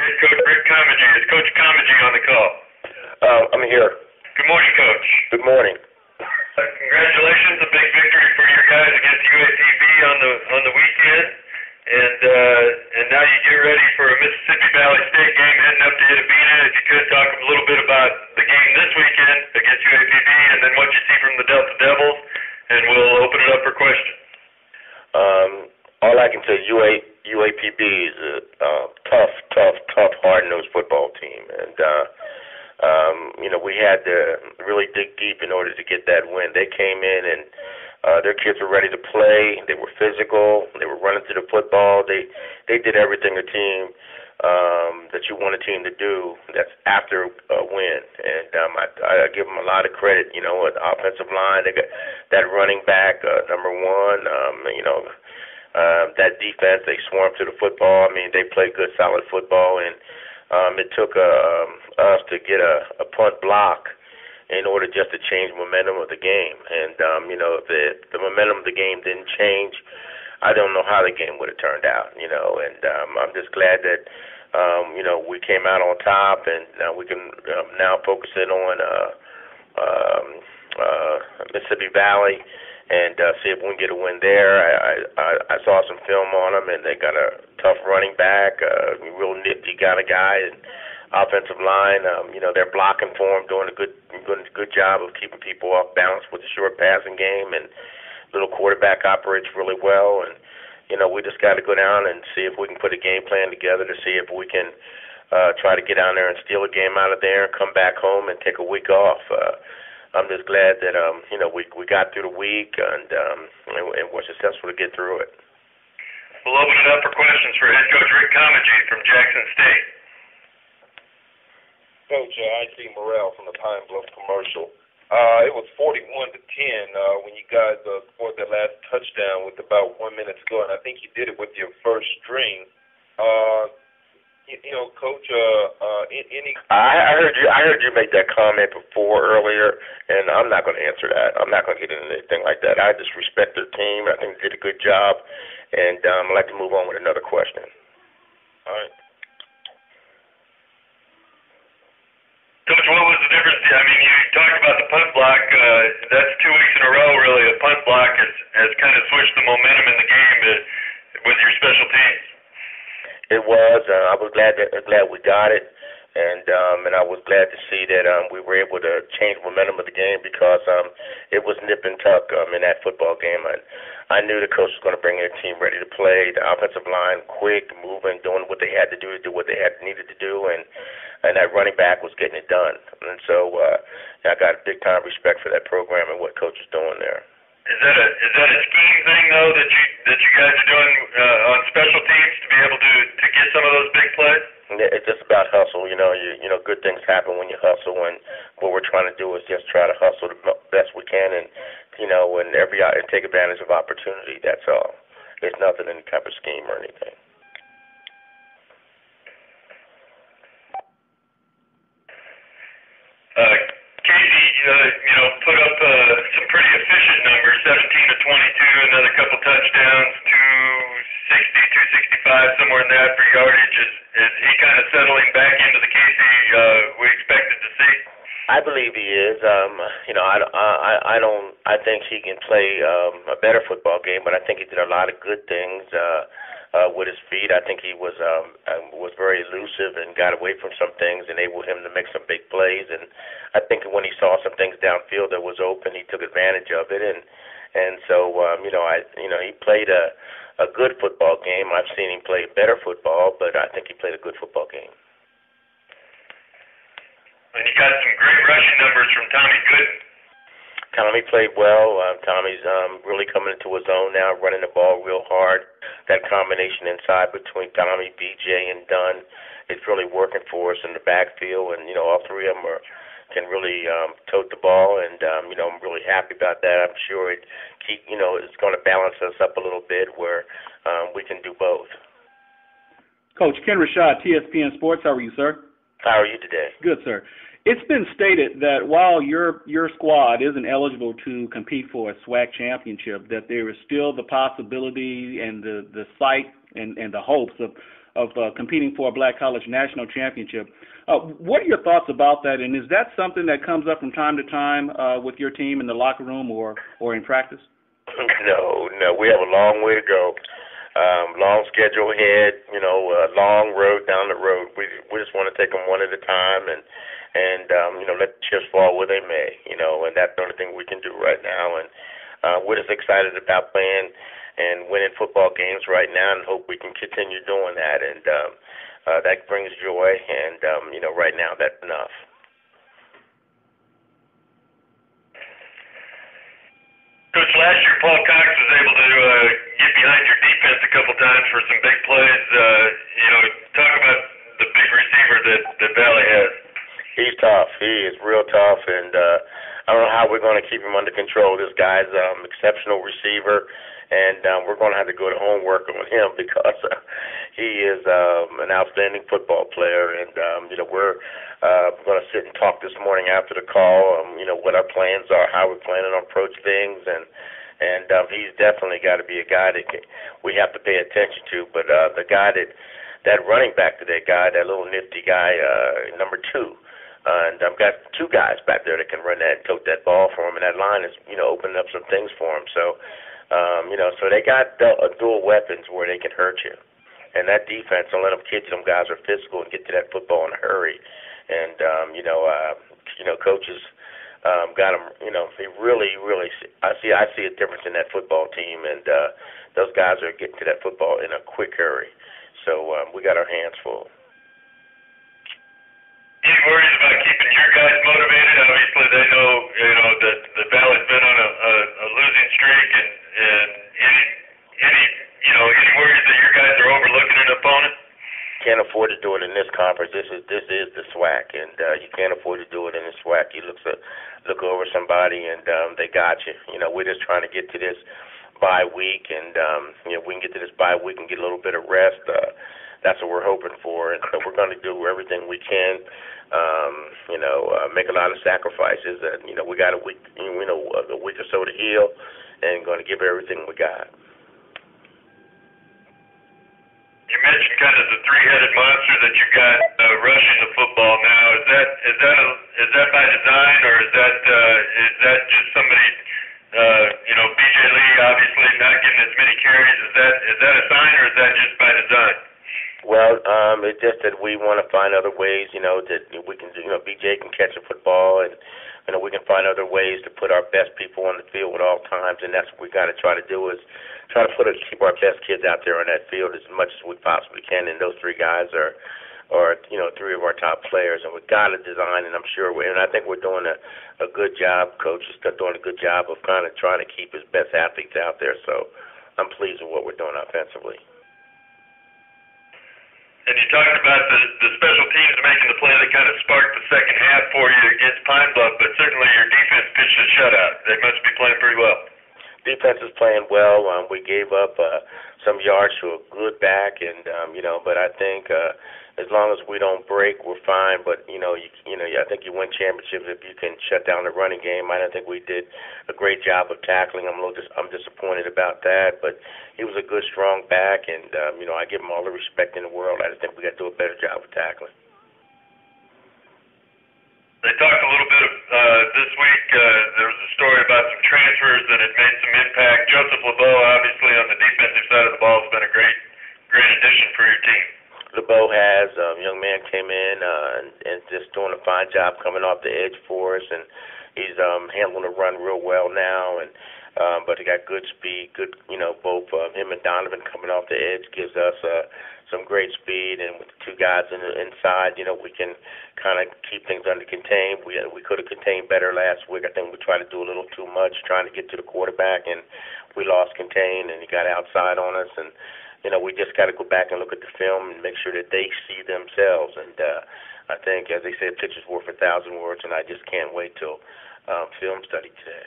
Head Coach Rick Comegy. Is Coach Comegy on the call? I'm here. Good morning, Coach. Good morning. Congratulations, a big victory for your guys against UAPB on the weekend, and now you get ready for a Mississippi Valley State game heading up to Itabena. If you could talk a little bit about the game this weekend against UAPB, and then what you see from the Delta Devils, and we'll open it up for questions. All I can say, UAPB is a tough, hard-nosed football team, and we had to really dig deep in order to get that win. They came in and their kids were ready to play. They were physical. They were running through the football. They did everything a team that you want a team to do. That's after a win, and I give them a lot of credit. The offensive line, they got that running back, number one. That defense, they swarmed to the football. I mean, they played good, solid football, and it took us to get a punt block in order just to change momentum of the game. And, if the momentum of the game didn't change, I don't know how the game would have turned out, and I'm just glad that, we came out on top, and we can now focus in on Mississippi Valley and see if we can get a win there. I saw some film on them, and they got a tough running back, real nifty kind of guy, and offensive line. They're blocking for him, doing a good job of keeping people off balance with the short passing game, and little quarterback operates really well. And we just got to go down and see if we can put a game plan together to see if we can try to get down there and steal a game out of there and come back home and take a week off. I'm just glad that we got through the week and were successful to get through it. We'll open it up for questions for Head Coach Rick Comegy from Jackson State. Coach, I see Morrell from the Pine Bluff commercial. It was 41-10 when you guys scored that last touchdown with about 1 minute to go, and I think you did it with your first string. Coach, any? I heard you make that comment before earlier, and I'm not going to answer that. I'm not going to get into anything like that. I just respect their team. I think they did a good job, and I'd like to move on with another question. All right. Coach, what was the difference? I mean, you talked about the punt block. That's 2 weeks in a row, really. A punt block has kind of switched the momentum in the game with your special teams. It was. I was glad we got it, and I was glad to see that we were able to change momentum of the game because it was nip and tuck in that football game. I knew the coach was going to bring in a team ready to play. The offensive line quick, moving, doing what they had to do what they needed to do, and that running back was getting it done. And so I got big time respect for that program and what coach is doing there. Is that a scheme thing though that you guys are doing on special teams to be able to get some of those big plays? It's just about hustle. Good things happen when you hustle, and what we're trying to do is just try to hustle the best we can, and and take advantage of opportunity. That's all. It's nothing any type of scheme or anything. Casey, put up some pretty efficient numbers, 17 to 22, another couple touchdowns, 260, 265, somewhere in that for yardage. Is he kind of settling back into the Casey we expected to see? I believe he is. I think he can play a better football game, but I think he did a lot of good things with his feet. I think he was very elusive and got away from some things, enabled him to make some big plays. And I think when he saw some things downfield that was open, he took advantage of it. And so he played a good football game. I've seen him play better football, but I think he played a good football game. And you got some great rushing numbers from Tommy Gooden. Tommy played well. Tommy's really coming into his own now, running the ball real hard. That combination inside between Tommy, BJ, and Dunn is really working for us in the backfield. And, all three of them can really tote the ball. And, I'm really happy about that. I'm sure it's going to balance us up a little bit where we can do both. Coach Ken Rashad, TSPN Sports. How are you, sir? How are you today? Good, sir. It's been stated that while your squad isn't eligible to compete for a SWAC championship, that there is still the possibility and the sight and the hopes competing for a Black College National Championship. What are your thoughts about that, and is that something that comes up from time to time with your team in the locker room or in practice? No, we have a long way to go. Long schedule ahead, long road down the road. We just want to take them one at a time and let the chips fall where they may, and that's the only thing we can do right now. And we're just excited about playing and winning football games right now and hope we can continue doing that. And that brings joy, and, right now that's enough. Coach, last year Paul Cox was able to get behind your defense a couple times for some big plays. Talk about the big receiver that Valley has. He's tough. He is real tough, and I don't know how we're going to keep him under control. This guy's exceptional receiver, and we're going to have to go to homework on him because he is an outstanding football player. And we're going to sit and talk this morning after the call. What our plans are, how we're planning to approach things, and he's definitely got to be a guy that we have to pay attention to. But the guy that running back today, that little nifty guy, number 2. And I've got 2 guys back there that can run that and tote that ball for him, and that line is, opening up some things for him. So, so they got dual weapons where they can hurt you. And that defense, don't let them kid you. Some guys are physical and get to that football in a hurry. And, coaches got them, they really, I see a difference in that football team, and those guys are getting to that football in a quick hurry. So we got our hands full. Any worries about keeping your guys motivated? Obviously, they know that the Valley's been on a losing streak, and any worries that your guys are overlooking an opponent? Can't afford to do it in this conference. This is the SWAC, and you can't afford to do it in the SWAC. You look over somebody, and they got you. We're just trying to get to this bye week, and if we can get to this bye week and get a little bit of rest, that's what we're hoping for. And so we're going to do everything we can. Make a lot of sacrifices, and we got a week or so to heal, and going to give everything we got. You mentioned kind of the three-headed monster that you got rushing the football now. Is that by design, or is that just somebody? BJ Lee obviously not getting as many carries. Is that a sign, or is that just by design? Well, it's just that we want to find other ways, that we can do. BJ can catch a football, and we can find other ways to put our best people on the field at all times, and that's what we got to try to do is try to keep our best kids out there on that field as much as we possibly can. And those 3 guys are 3 of our top players, and we've got to design, and I'm sure and I think we're doing a good job. Coach is doing a good job of kind of trying to keep his best athletes out there. So I'm pleased with what we're doing offensively. And you talked about the special teams making the play that kind of sparked the second half for you against Pine Bluff, but certainly your defense pitched a shutout. They must be playing pretty well. Defense is playing well. We gave up some yards to a good back, and but I think as long as we don't break, we're fine. But I think you win championships if you can shut down the running game. I don't think we did a great job of tackling. I'm disappointed about that, but he was a good, strong back, and I give him all the respect in the world. I just think we got to do a better job of tackling. They talked a little bit this week. There was a story about some transfers that had made some impact. Joseph LeBeau, obviously on the defensive side of the ball, has been a great addition for your team. LeBeau has. Young man came in and just doing a fine job coming off the edge for us, and he's handling the run real well now. And but he got good speed. Good, both him and Donovan coming off the edge gives us some great speed, and with the 2 guys inside, we can kind of keep things under contain. We could have contained better last week. I think we tried to do a little too much trying to get to the quarterback, and we lost contain, and he got outside on us. And we just got to go back and look at the film and make sure that they see themselves. And I think, as they said, pictures worth 1,000 words, and I just can't wait till film study today.